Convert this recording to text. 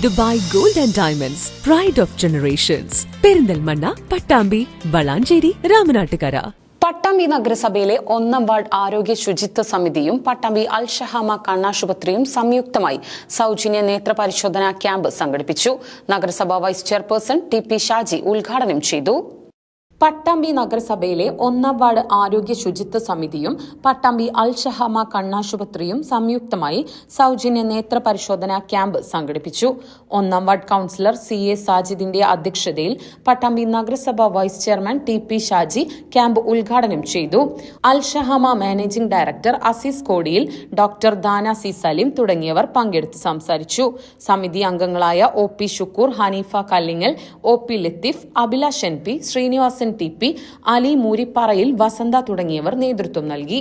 Dubai gold and diamonds, pride of generations, Perinthalmanna, Pattambi, Valanchery, Ramanattukara. Pattambi നഗരസഭയിലെ 1-ാം ward ആരോഗ്യ ശുചിത്വ സമിതിയും പട്ടാമ്പി അൽ ഷഹാമ കണ്ണാശുപത്രിയും സംയുക്തമായി സൗജന്യ നേത്ര പരിശോധനാ ക്യാമ്പ് സംഘടിപ്പിച്ചു. നഗരസഭാ വൈസ് ചെയർപേഴ്സൺ ടി.പി. ഷാജി ഉദ്ഘാടനം ചെയ്തു. പട്ടാമ്പി നഗരസഭയിലെ 1-ാം വാർഡ് ആരോഗ്യ ശുചിത്വ സമിതിയും പട്ടാമ്പി അൽ ഷഹാമ കണ്ണാശുപത്രിയും സംയുക്തമായി സൗജന്യ നേത്ര പരിശോധനാ ക്യാമ്പ് സംഘടിപ്പിച്ചു. 1-ാം വാർഡ് കൌൺസിലർ CA സാജിദിന്റെ അധ്യക്ഷതയിൽ പട്ടാമ്പി നഗരസഭ vice chairman T P. Shaji camp ഉദ്ഘാടനം ചെയ്തു. അൽ ഷഹാമ മാനേജിംഗ് ഡയറക്ടർ അസീസ് കോടിയിൽ, ഡോക്ടർ ദാന സി സലീം തുടങ്ങിയവർ പങ്കെടുത്ത് സംസാരിച്ചു. സമിതി അംഗങ്ങളായ OP Shukkur, Haneefa Kallingal, OP Latheef, Abhilash NP, Sreenivasan TP, Ali മൂരിപ്പാറയിൽ, വസന്ത തുടങ്ങിയവർ നേതൃത്വം നൽകി.